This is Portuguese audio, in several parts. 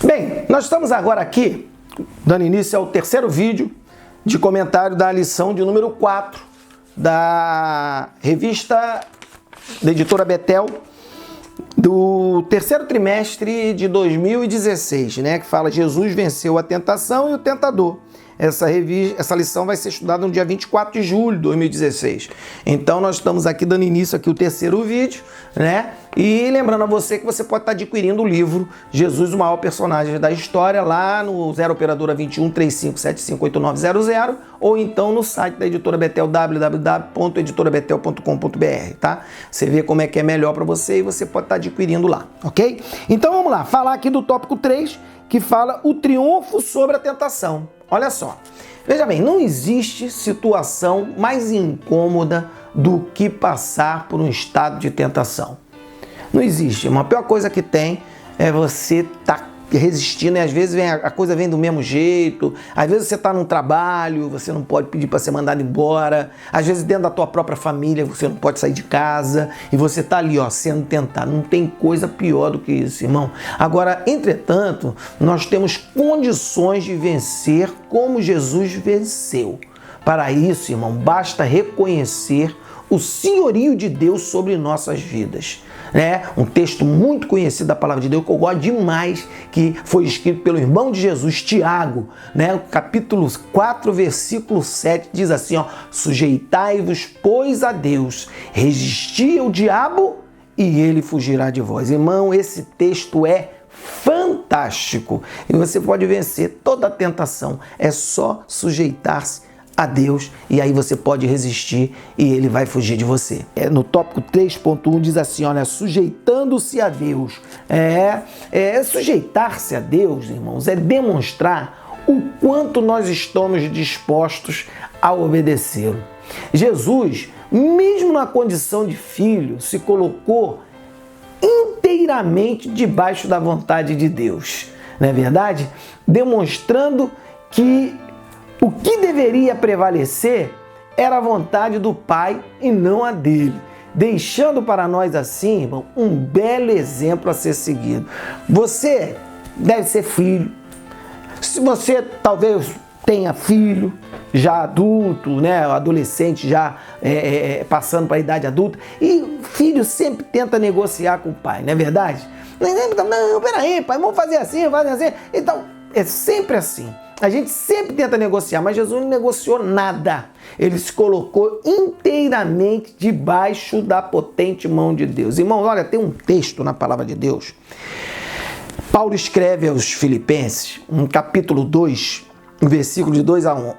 Bem, nós estamos agora aqui, dando início ao terceiro vídeo de comentário da lição de número 4 da revista da editora Betel, do terceiro trimestre de 2016, né, que fala Jesus venceu a tentação e o tentador. Essa lição vai ser estudada no dia 24 de julho de 2016. Então nós estamos aqui dando início aqui ao terceiro vídeo, né? E lembrando a você que você pode estar adquirindo o livro Jesus, o maior personagem da história, lá no 0 operadora 21 35758900 ou então no site da editora Betel, www.editorabetel.com.br, tá? Você vê como é que é melhor para você e você pode estar adquirindo lá, ok? Então vamos lá, falar aqui do tópico 3, que fala o triunfo sobre a tentação. Olha só, veja bem, não existe situação mais incômoda do que passar por um estado de tentação. Não existe. A pior coisa que tem é você estar resistindo, e às vezes a coisa vem do mesmo jeito, às vezes você está num trabalho, você não pode pedir para ser mandado embora, às vezes dentro da tua própria família você não pode sair de casa e você está ali, ó, sendo tentado. Não tem coisa pior do que isso, irmão. Agora, entretanto, nós temos condições de vencer como Jesus venceu. Para isso, irmão, basta reconhecer o senhorio de Deus sobre nossas vidas. Um texto muito conhecido da palavra de Deus, que eu gosto demais, que foi escrito pelo irmão de Jesus, Tiago, capítulo 4, versículo 7, diz assim, ó: sujeitai-vos, pois, a Deus, resisti ao diabo e ele fugirá de vós. Irmão, esse texto é fantástico e você pode vencer toda a tentação, é só sujeitar-se a Deus, e aí você pode resistir e ele vai fugir de você. No tópico 3.1 diz assim, olha, sujeitando-se a Deus. Sujeitar-se a Deus, irmãos, é demonstrar o quanto nós estamos dispostos a obedecê-lo. Jesus, mesmo na condição de filho, se colocou inteiramente debaixo da vontade de Deus, não é verdade? Demonstrando que o que deveria prevalecer era a vontade do Pai e não a dele, deixando para nós assim, irmão, um belo exemplo a ser seguido. Você deve ser filho. Se você talvez tenha filho já adulto, adolescente já passando para a idade adulta, e filho sempre tenta negociar com o pai, não é verdade? Não, peraí, pai, vamos fazer assim. Então, é sempre assim. A gente sempre tenta negociar, mas Jesus não negociou nada. Ele se colocou inteiramente debaixo da potente mão de Deus. Irmãos, olha, tem um texto na palavra de Deus. Paulo escreve aos Filipenses, no capítulo 2, versículo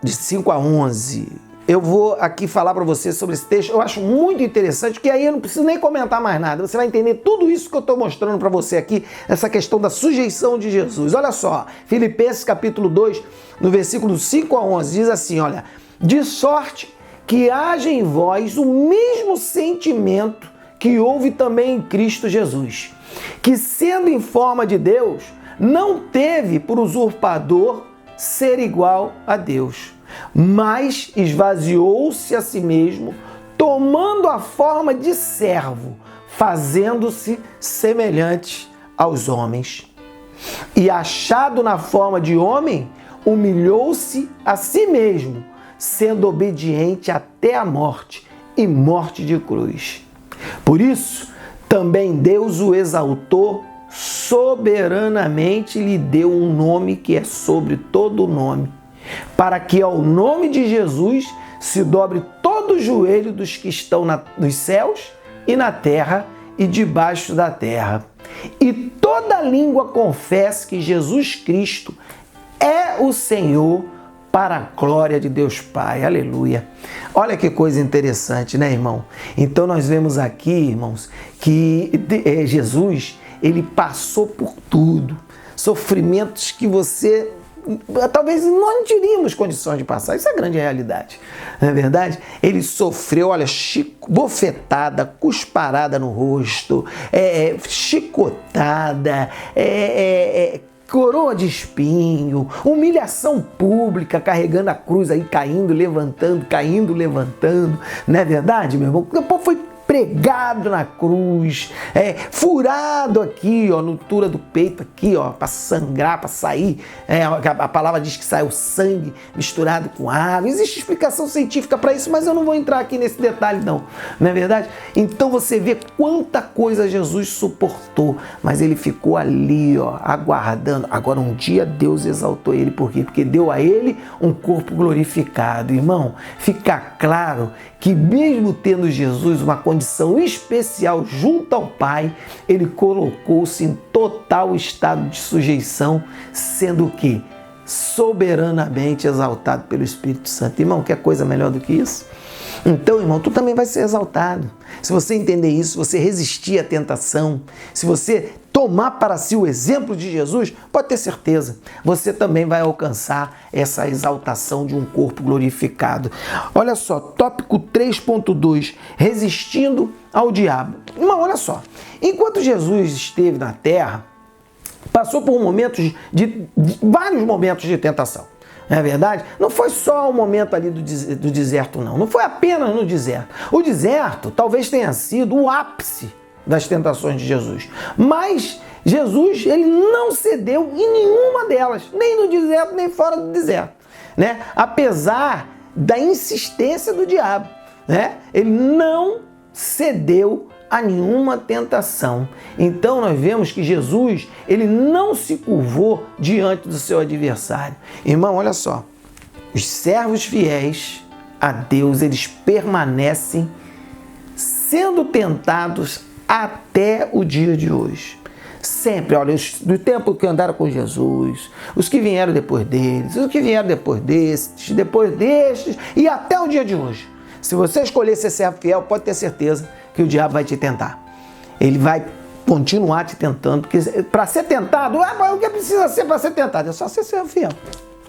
de 5 a 11. Eu vou aqui falar para você sobre esse texto. Eu acho muito interessante, que aí eu não preciso nem comentar mais nada. Você vai entender tudo isso que eu estou mostrando para você aqui, essa questão da sujeição de Jesus. Olha só, Filipenses capítulo 2, no versículo 5 a 11, diz assim, olha, de sorte que haja em vós o mesmo sentimento que houve também em Cristo Jesus, que sendo em forma de Deus, não teve por usurpador ser igual a Deus, mas esvaziou-se a si mesmo, tomando a forma de servo, fazendo-se semelhante aos homens. E achado na forma de homem, humilhou-se a si mesmo, sendo obediente até a morte, e morte de cruz. Por isso, também Deus o exaltou soberanamente, lhe deu um nome que é sobre todo nome, para que ao nome de Jesus se dobre todo o joelho dos que estão nos céus e na terra e debaixo da terra, e toda língua confesse que Jesus Cristo é o Senhor, para a glória de Deus Pai. Aleluia. Olha que coisa interessante, né, irmão? Então nós vemos aqui, irmãos, que Jesus, ele passou por tudo, sofrimentos que você talvez nós não teríamos condições de passar. Isso é a grande realidade, não é verdade? Ele sofreu, olha, bofetada, cusparada no rosto, chicotada, coroa de espinho, humilhação pública, carregando a cruz aí, caindo, levantando, não é verdade, meu irmão? Depois foi pregado na cruz, furado aqui, ó, na altura do peito aqui, ó, para sangrar, para sair. A palavra diz que saiu sangue misturado com água. Existe explicação científica para isso, mas eu não vou entrar aqui nesse detalhe não é verdade? Então você vê quanta coisa Jesus suportou, mas ele ficou ali, ó, aguardando. Agora um dia Deus exaltou ele, por quê? Porque deu a ele um corpo glorificado. Irmão, fica claro que mesmo tendo Jesus uma condição especial junto ao Pai, ele colocou-se em total estado de sujeição, sendo que soberanamente exaltado pelo Espírito Santo. Irmão, quer coisa melhor do que isso? Então, irmão, tu também vai ser exaltado. Se você entender isso, se você resistir à tentação, se você tomar para si o exemplo de Jesus, pode ter certeza, você também vai alcançar essa exaltação de um corpo glorificado. Olha só, tópico 3.2, resistindo ao diabo. Irmão, olha só, enquanto Jesus esteve na terra, passou por vários momentos de tentação. Não é verdade? Não foi só o momento ali do deserto, não. Não foi apenas no deserto. O deserto talvez tenha sido o ápice das tentações de Jesus. Mas Jesus, ele não cedeu em nenhuma delas. Nem no deserto, nem fora do deserto. Né? Apesar da insistência do diabo. Né? Ele não cedeu a nenhuma tentação. Então nós vemos que Jesus, ele não se curvou diante do seu adversário. Irmão, olha só, os servos fiéis a Deus, eles permanecem sendo tentados até o dia de hoje. Sempre, olha, do tempo que andaram com Jesus, os que vieram depois deles, os que vieram depois destes e até o dia de hoje. Se você escolher ser servo fiel, pode ter certeza que o diabo vai te tentar. Ele vai continuar te tentando, porque para ser tentado, o que precisa ser para ser tentado? É só ser servo fiel.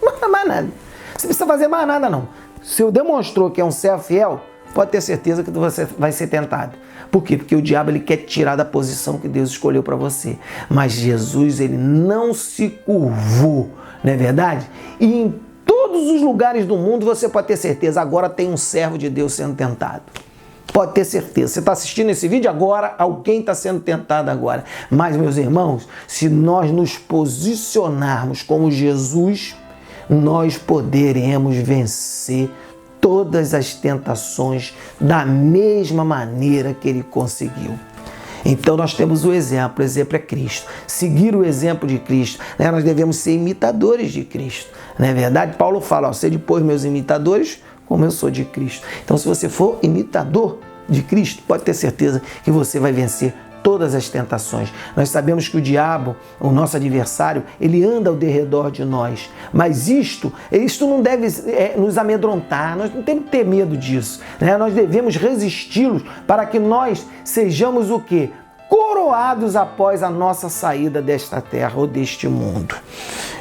Não mais nada. Você precisa fazer mais nada, não. Se eu demonstrou que é um servo fiel, pode ter certeza que você vai ser tentado. Por quê? Porque o diabo, ele quer te tirar da posição que Deus escolheu para você. Mas Jesus, ele não se curvou, não é verdade? E em todos os lugares do mundo, você pode ter certeza, agora tem um servo de Deus sendo tentado. Pode ter certeza. Você está assistindo esse vídeo agora, alguém está sendo tentado agora. Mas, meus irmãos, se nós nos posicionarmos como Jesus, nós poderemos vencer todas as tentações da mesma maneira que ele conseguiu. Então nós temos o exemplo é Cristo. Seguir o exemplo de Cristo, né? Nós devemos ser imitadores de Cristo. Não é verdade? Paulo fala, sede depois meus imitadores, como eu sou de Cristo. Então se você for imitador de Cristo, pode ter certeza que você vai vencer todas as tentações. Nós sabemos que o diabo, o nosso adversário, ele anda ao derredor de nós. Mas isto não deve nos amedrontar, nós não temos que ter medo disso. Né? Nós devemos resisti-los para que nós sejamos o quê? Coroados após a nossa saída desta terra ou deste mundo.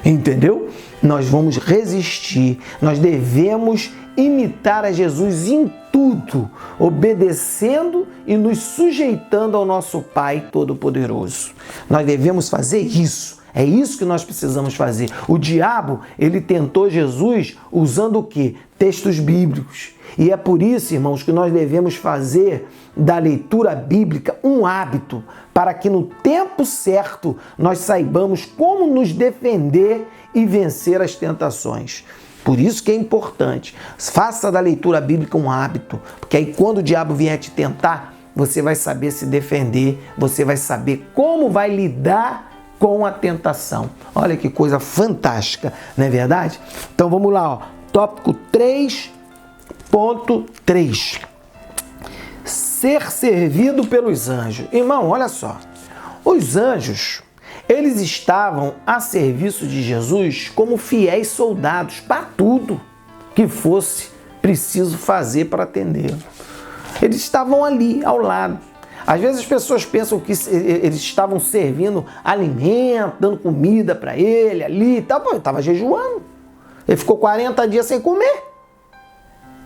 Entendeu? Nós vamos resistir, nós devemos imitar a Jesus em tudo, obedecendo e nos sujeitando ao nosso Pai Todo-Poderoso. Nós devemos fazer isso. É isso que nós precisamos fazer. O diabo, ele tentou Jesus usando o quê? Textos bíblicos. E é por isso, irmãos, que nós devemos fazer da leitura bíblica um hábito, para que no tempo certo nós saibamos como nos defender e vencer as tentações. Por isso que é importante, faça da leitura bíblica um hábito, porque aí quando o diabo vier te tentar, você vai saber se defender, você vai saber como vai lidar com a tentação. Olha que coisa fantástica, não é verdade? Então vamos lá, ó. Tópico 3.3. Ser servido pelos anjos. Irmão, olha só, os anjos, eles estavam a serviço de Jesus como fiéis soldados para tudo que fosse preciso fazer para atendê-lo. Eles estavam ali, ao lado. Às vezes as pessoas pensam que eles estavam servindo alimento, dando comida para ele ali e tal. Pô, ele estava jejuando. Ele ficou 40 dias sem comer.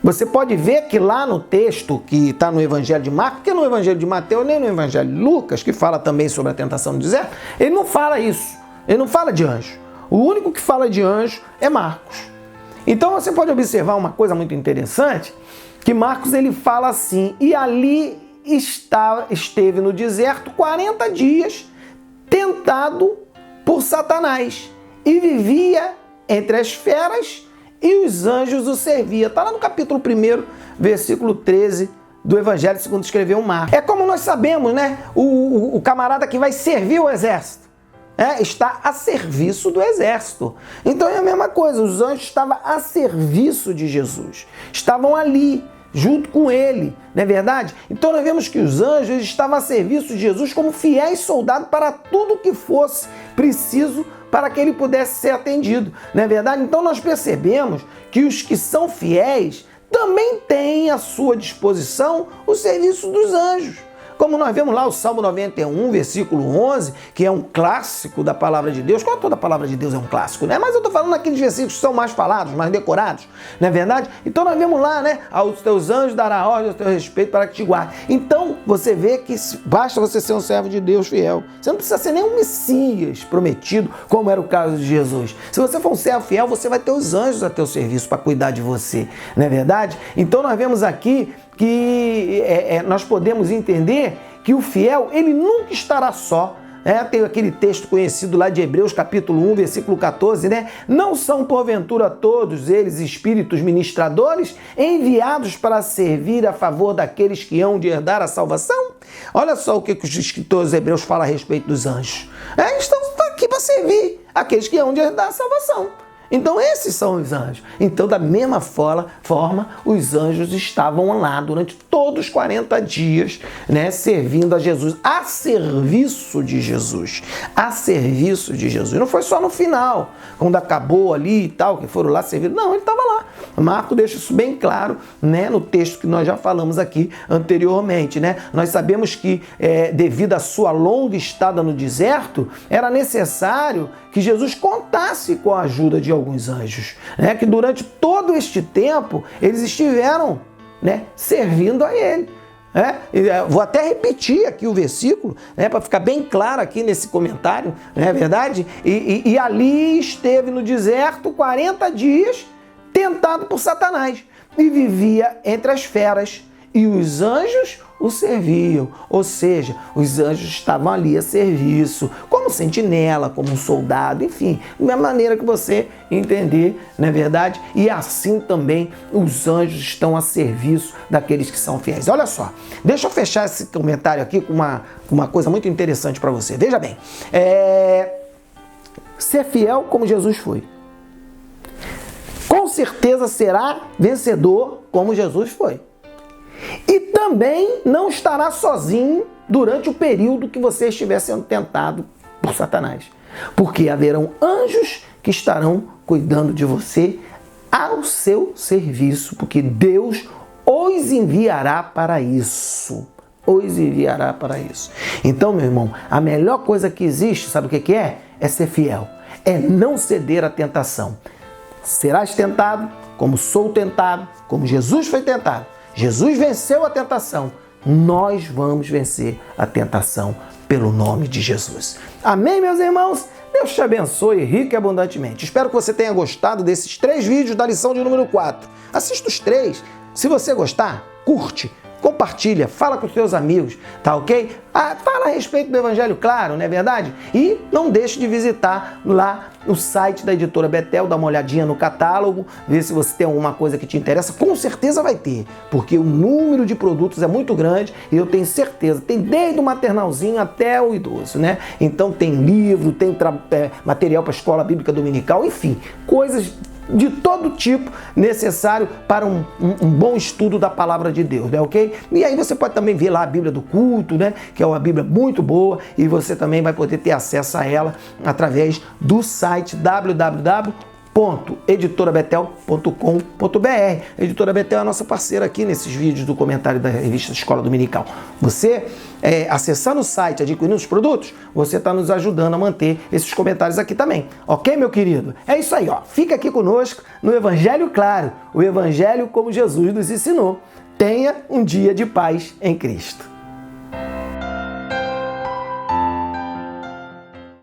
Você pode ver que lá no texto que está no Evangelho de Marcos, que no Evangelho de Mateus, nem no Evangelho de Lucas, que fala também sobre a tentação do deserto, ele não fala isso. Ele não fala de anjo. O único que fala de anjo é Marcos. Então você pode observar uma coisa muito interessante, que Marcos ele fala assim, e ali esteve no deserto 40 dias, tentado por Satanás, e vivia entre as feras, e os anjos o serviam. Está lá no capítulo 1, versículo 13 do Evangelho segundo escreveu Marcos. É como nós sabemos, né? O camarada que vai servir o exército está a serviço do exército. Então é a mesma coisa, os anjos estavam a serviço de Jesus, estavam ali, junto com ele, não é verdade? Então nós vemos que os anjos estavam a serviço de Jesus como fiéis soldados para tudo que fosse preciso para que ele pudesse ser atendido, não é verdade? Então nós percebemos que os que são fiéis também têm à sua disposição o serviço dos anjos. Como nós vemos lá o Salmo 91, versículo 11, que é um clássico da palavra de Deus. Toda a palavra de Deus é um clássico, né? Mas eu estou falando daqueles versículos que são mais falados, mais decorados, não é verdade? Então nós vemos lá, né? Aos teus anjos dará ordem ao teu respeito para que te guarde. Então você vê que basta você ser um servo de Deus fiel. Você não precisa ser nem um Messias prometido, como era o caso de Jesus. Se você for um servo fiel, você vai ter os anjos a teu serviço para cuidar de você, não é verdade? Então nós vemos aqui que nós podemos entender que o fiel, ele nunca estará só. Tem aquele texto conhecido lá de Hebreus, capítulo 1, versículo 14, né? Não são, porventura, todos eles espíritos ministradores enviados para servir a favor daqueles que hão de herdar a salvação? Olha só o que os escritores hebreus falam a respeito dos anjos. Eles estão aqui para servir aqueles que hão de herdar a salvação. Então esses são os anjos. Então da mesma forma, os anjos estavam lá durante todos os 40 dias, né, servindo a Jesus, a serviço de Jesus, a serviço de Jesus. Não foi só no final, quando acabou ali e tal, que foram lá servir. Não, ele estava lá. Marcos deixa isso bem claro, né, no texto que nós já falamos aqui anteriormente, né? Nós sabemos que devido à sua longa estada no deserto, era necessário que Jesus contasse com a ajuda de alguns anjos, né? Que durante todo este tempo eles estiveram, né, servindo a ele. Vou até repetir aqui o versículo, né, para ficar bem claro aqui nesse comentário, não é verdade? E ali esteve no deserto 40 dias, tentado por Satanás, e vivia entre as feras, e os anjos o serviam. Ou seja, os anjos estavam ali a serviço, como sentinela, como um soldado, enfim, da maneira que você entender, não é verdade? E assim também os anjos estão a serviço daqueles que são fiéis. Olha só, deixa eu fechar esse comentário aqui com uma coisa muito interessante para você. Veja bem, ser fiel como Jesus foi. Com certeza será vencedor como Jesus foi. E também não estará sozinho durante o período que você estiver sendo tentado por Satanás. Porque haverão anjos que estarão cuidando de você ao seu serviço, porque Deus os enviará para isso. Os enviará para isso. Então, meu irmão, a melhor coisa que existe, sabe o que é? É ser fiel. É não ceder à tentação. Serás tentado como sou tentado, como Jesus foi tentado. Jesus venceu a tentação. Nós vamos vencer a tentação pelo nome de Jesus. Amém, meus irmãos? Deus te abençoe rico e abundantemente. Espero que você tenha gostado desses 3 vídeos da lição de número 4. Assista os 3. Se você gostar, curte, compartilha, fala com os seus amigos, tá ok? Fala a respeito do Evangelho Claro, não é verdade? E não deixe de visitar lá o site da Editora Betel, dá uma olhadinha no catálogo, ver se você tem alguma coisa que te interessa. Com certeza vai ter, porque o número de produtos é muito grande e eu tenho certeza, tem desde o maternalzinho até o idoso, né? Então tem livro, tem material para a escola bíblica dominical, enfim, coisas de todo tipo necessário para um bom estudo da palavra de Deus, né, ok? E aí você pode também ver lá a Bíblia do Culto, né, que é uma Bíblia muito boa, e você também vai poder ter acesso a ela através do site www.editorabetel.com.br. A Editora Betel é a nossa parceira aqui nesses vídeos do comentário da revista Escola Dominical. Você, acessando o site, adquirindo os produtos, você está nos ajudando a manter esses comentários aqui também. Ok, meu querido? É isso aí, ó. Fica aqui conosco no Evangelho Claro, o Evangelho como Jesus nos ensinou. Tenha um dia de paz em Cristo.